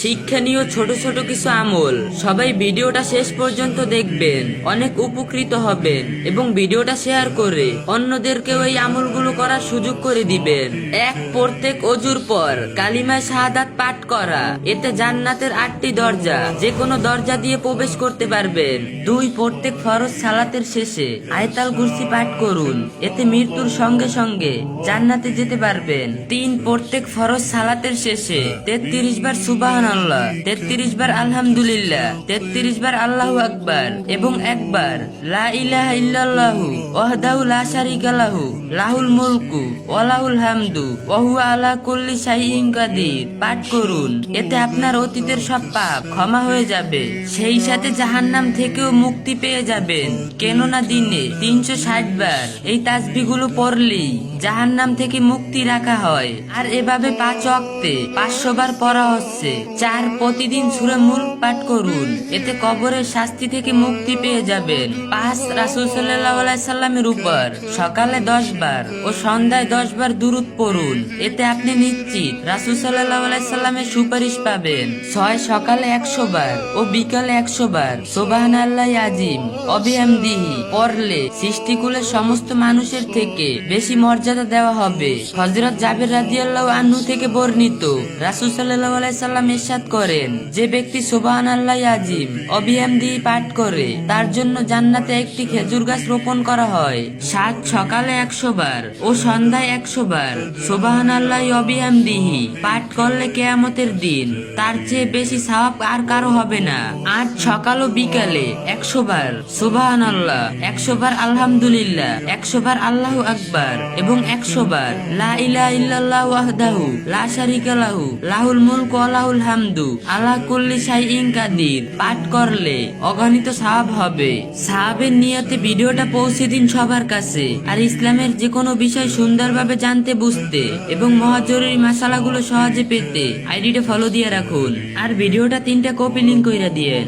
শিক্ষণীয় ছোট ছোট কিছু আমল। সবাই ভিডিওটা শেষ পর্যন্ত দেখবেন, অনেক উপকৃত হবেন এবং ভিডিওটা শেয়ার করে অন্যদেরকেও এই আমলগুলো করার সুযোগ করে দিবেন। এক, প্রত্যেক অজুর পর কালিমা শাহাদাত পাঠ করা, এতে জান্নাতের 8টি দরজা, যে কোনো দরজা দিয়ে প্রবেশ করতে পারবেন। 2, প্রত্যেক ফরজ সালাতের শেষে আয়াতুল কুরসি পাঠ করুন, এতে মৃত্যুর সঙ্গে সঙ্গে জান্নাতে যেতে পারবেন। 3, প্রত্যেক ফরজ সালাতের শেষে 33 বার সুবহানাল্লাহ, 33 বার আলহামদুলিল্লাহ, 33 বার আল্লাহু আকবার এবং একবার লা ইলাহা ইল্লাল্লাহু ওয়াহদাহু লা শারীকা লাহু লাহুল মুলকু ওয়া লাহুল হামদু ওয়া হুয়া আলা কুল্লি শাইইন কাদির পাঠ করুন। এতে আপনার অতীতের সব পাপ ক্ষমা হয়ে যাবে, সেই সাথে জাহান্নাম থেকেও মুক্তি পেয়ে যাবেন। কেননা দিনে 360 বার এই তাসবিহগুলো পড়লেই জাহান্নাম থেকে মুক্তি রাখা হয়, আর এভাবে 5 ওয়াক্তে 500 বার পড়া হচ্ছে। 4, প্রতিদিন সূরা মুলক পাঠ করুন, এতে কবরের শাস্তি থেকে মুক্তি পেয়ে যাবেন। 5, রাসূল সাল্লাল্লাহু আলাইহি সাল্লামের উপর সকালে 10 বার ও সন্ধ্যায় 10 বার দুরূদ পড়ুন, এতে আপনি নিশ্চিত রাসূল সাল্লাল্লাহু আলাইহি সাল্লামের সুপারিশ পাবেন। 6, সকালে 100 বার ও বিকালে 100 বার সুবহানাল্লাহি আযীম ওয়া বিহামদিহি পড়লে সৃষ্টিকুলের সমস্ত মানুষের থেকে বেশি মর্যাদা দেওয়া হবে। হযরত জাবের রাদিয়াল্লাহু আনহু থেকে বর্ণিত, রাসূল সাল্লাল্লাহু আলাইহি সাল্লাম ইরশাদ করেন, যে ব্যক্তি সুবহানাল্লাহি আযীম ওয়া বিহামদিহি পাঠ করে তার জন্য জান্নাতে একটি খেজুর গাছ রোপণ করা হয়। 7, সকালে 100 বার ও সন্ধ্যায় 100 বার সুবহানাল্লাহি ওয়া বিহামদিহি পাঠ করলে কিয়ামতের দিন তার চেয়ে বেশি সওয়াব আর কারো হবে না। 8, সকাল ও বিকালে 100 বার সুবহানাল্লাহ, 100 বার আলহামদুলিল্লাহ, 100 বার আল্লাহু আকবার এবং 100 বার লা ইলাহা ইল্লাল্লাহু ওয়াহদাহু লা শারীকা লাহু লাহুল মুলকু ওয়া লাহুল হামদু আলা কুল্লি শাইইন কাদির পাঠ করলে অগণিত সওয়াব হবে। সাহাবের নিয়তে ভিডিওটা পৌঁছে দিন সবার কাছে। আর ইসলামের যে কোনো বিষয় সুন্দরভাবে জানতে, বুঝতে এবং মহাজরুরি মাসালাগুলো সহজে পেতে আইডিটা ফলো দিয়ে রাখুন, আর ভিডিওটা 3টা কপি লিংক কইরা দিয়েন।